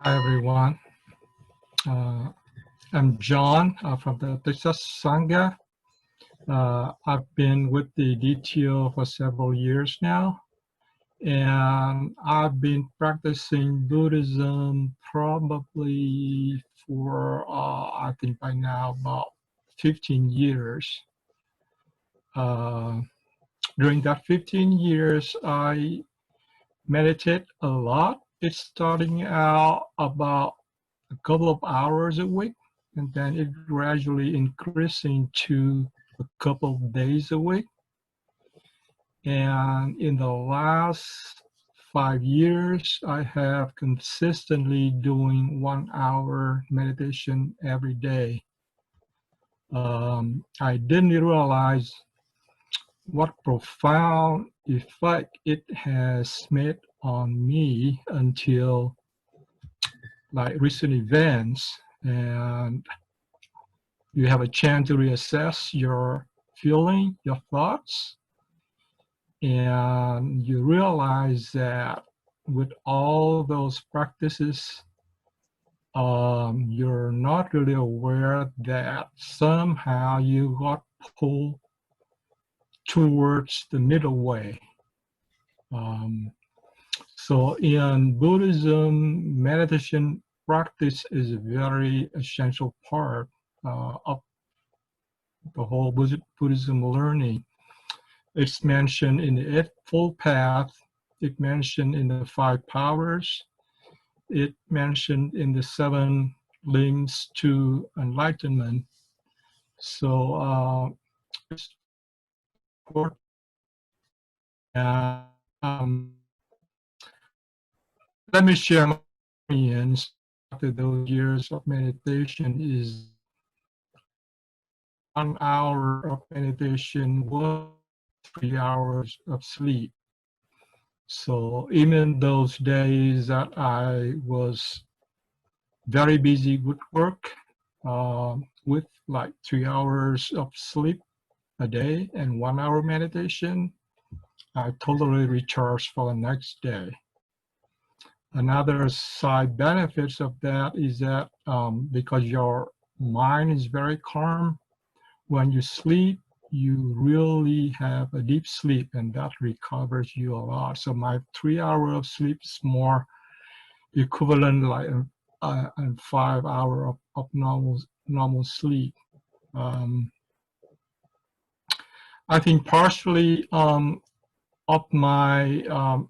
Hi everyone. Uh, I'm John from the Texas Sangha. I've been with the DTO for several years now, and I've been practicing Buddhism probably for I think by now about 15 years. Uh, During that 15 years, I meditate a lot. It's starting out about a couple of hours a week, and then it gradually increasing to a couple of days a week. And in the last 5 years, I have consistently doing 1 hour meditation every day. I didn't realize what profound effect it has made on me until like recent events, and you have a chance to reassess your feeling, your thoughts, and you realize that with all those practices, you're not really aware that somehow you got pulled towards the middle way. So in Buddhism, meditation practice is a very essential part of the whole Buddhism learning. It's mentioned in the Eightfold Path, it mentioned in the Five Powers, it mentioned in the Seven Links to Enlightenment. So it's important. Um, Let me share my experience after those years of meditation. Is 1 hour of meditation was 3 hours of sleep. So even those days that I was very busy with work, with like 3 hours of sleep a day and 1 hour meditation, I totally recharged for the next day. Another side benefits of that is that because your mind is very calm, when you sleep, you really have a deep sleep, and that recovers you a lot. So my 3 hour of sleep is more equivalent like a 5 hour of normal sleep. I think partially of my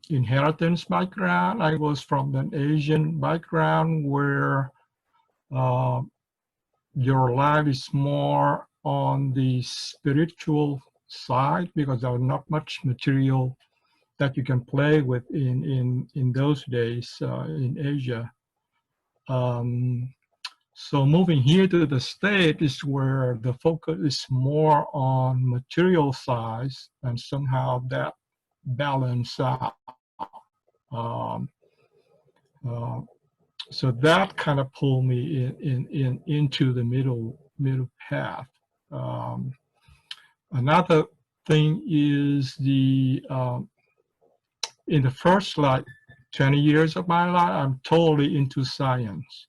inheritance background. I was from an Asian background where uh, your life is more on the spiritual side because there's not much material that you can play with in those days in Asia. So moving here to the state is where the focus is more on material size, and somehow that balance out. Um, uh, so that kind of pulled me into the middle path. Um, Another thing is in the first like 20 years of my life, I'm totally into science.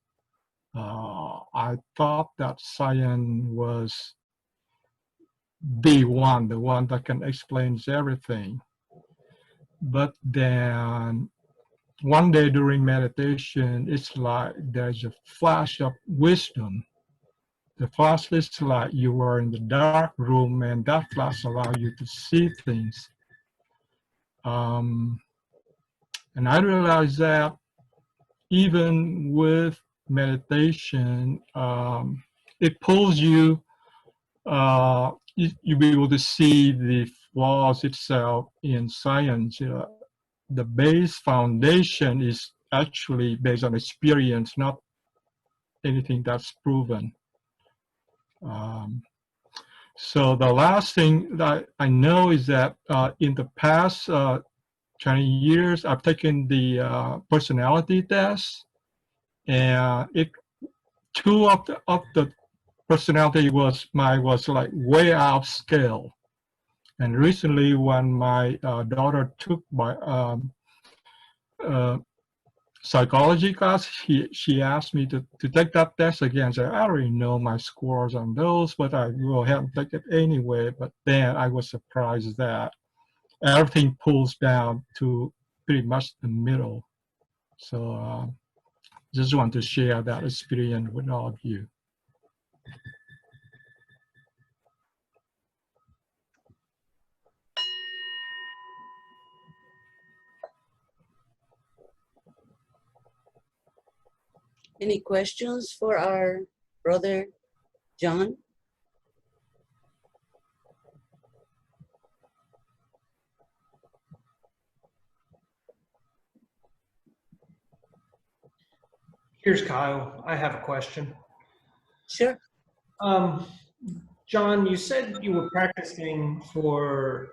I thought that science was the one that can explain everything. But then one day during meditation, it's like there's a flash of wisdom. The flash is like you were in the dark room, and that flash allows you to see things. And I realized that even with meditation, it pulls you, you'll be able to see the flaws itself in science. The base foundation is actually based on experience, not anything that's proven. So the last thing that I know is that in the past 20 years, I've taken the personality test, and two of the personality was like way out scale. And recently, when my daughter took my psychology class, she asked me to take that test again. So I already know my scores on those, but I go ahead and take it anyway. But then I was surprised that everything pulls down to pretty much the middle. So just want to share that experience with all of you. Any questions for our brother John? Here's Kyle. I have a question. Sure. John, you said you were practicing for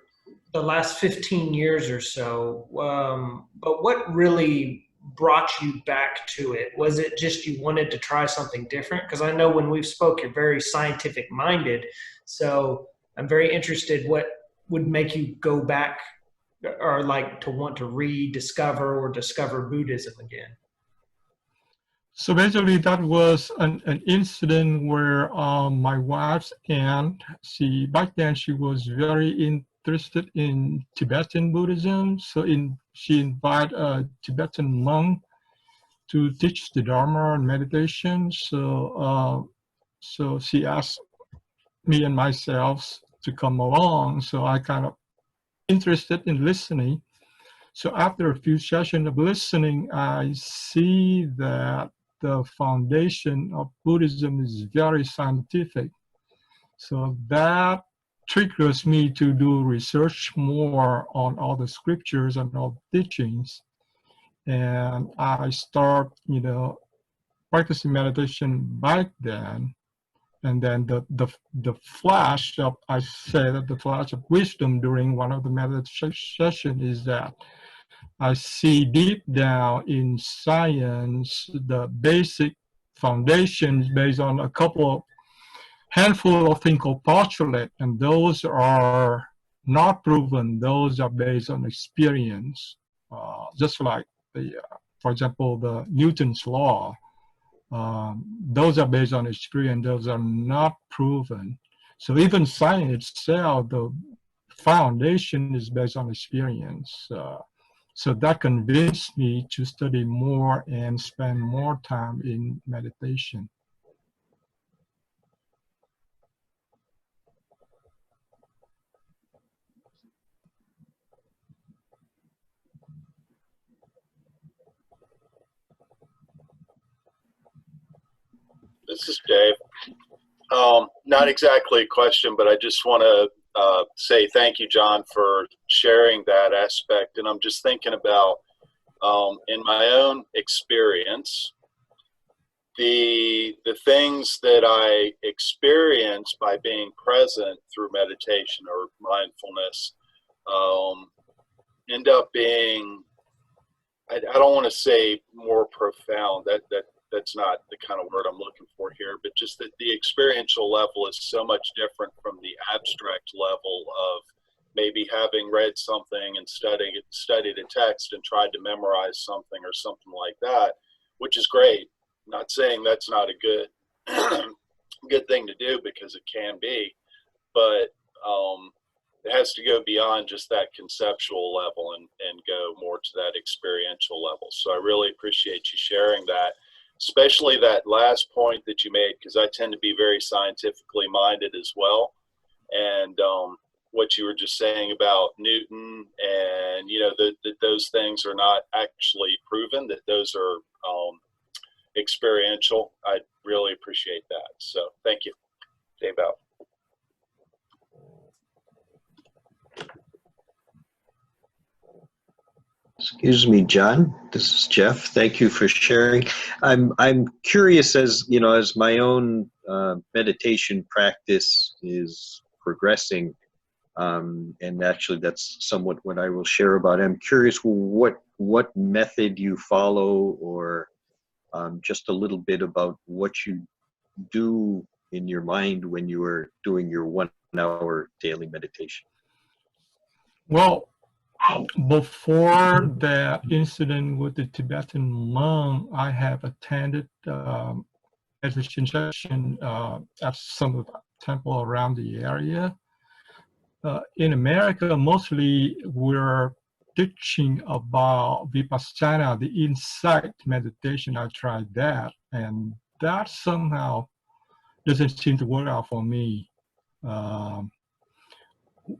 the last 15 years or so, but what really brought you back to it? Was it just you wanted to try something different? Because I know when we've spoke, you're very scientific minded. So I'm very interested what would make you go back or like to want to rediscover or discover Buddhism again. So basically, that was an incident where my wife's aunt, back then she was very interested in Tibetan Buddhism. So she invited a Tibetan monk to teach the Dharma and meditation. So she asked me and myself to come along. So I kind of interested in listening. So after a few sessions of listening, I see that the foundation of Buddhism is very scientific. So that triggers me to do research more on all the scriptures and all the teachings. And I start, practicing meditation back then. And then the flash of, I say that the flash of wisdom during one of the meditation sessions is that I see deep down in science the basic foundations based on a handful of things called postulates, and those are not proven. Those are based on experience, just like for example, the Newton's law. Those are based on experience. Those are not proven. So even science itself, the foundation is based on experience. So that convinced me to study more and spend more time in meditation. This is Dave. Not exactly a question, but I just want to say thank you, John, for sharing that aspect. And I'm just thinking about, in my own experience, the things that I experience by being present through meditation or mindfulness end up being, I don't want to say more profound. That's not the kind of word I'm looking for here, but just that the experiential level is so much different from the abstract level of maybe having read something and studied a text and tried to memorize something or something like that, which is great. I'm not saying that's not a good thing to do, because it can be, but it has to go beyond just that conceptual level and go more to that experiential level. So I really appreciate you sharing that, especially that last point that you made, because I tend to be very scientifically minded as well. And what you were just saying about Newton and, that those things are not actually proven, that those are experiential. I really appreciate that. So thank you. Dave out. Excuse me, John. This is Jeff. Thank you for sharing. I'm curious, as as my own meditation practice is progressing, and actually that's somewhat what I will share about. I'm curious what method you follow, or just a little bit about what you do in your mind when you are doing your 1 hour daily meditation. Well, before that incident with the Tibetan monk, I have attended meditation session at some of the temple around the area. In America, mostly we're teaching about Vipassana, the insight meditation. I tried that, and that somehow doesn't seem to work out for me.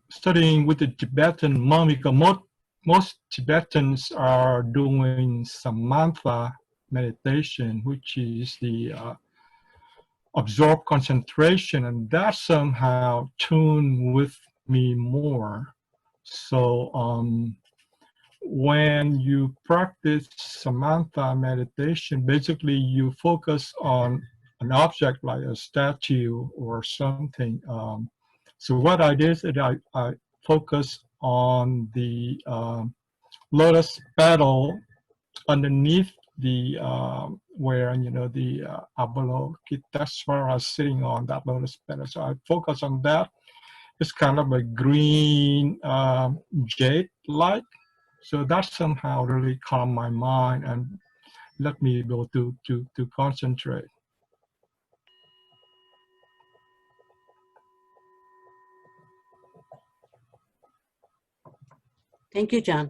Studying with the Tibetan monk, because most Tibetans are doing Samantha meditation, which is the absorbed concentration, and that somehow tuned with me more. So when you practice Samantha meditation, basically you focus on an object like a statue or something. So what I did is I focused on the lotus petal underneath the where the Avalokiteshvara is sitting on that lotus petal. So I focus on that. It's kind of a green jade light. So that somehow really calmed my mind and let me be able to concentrate. Thank you, John.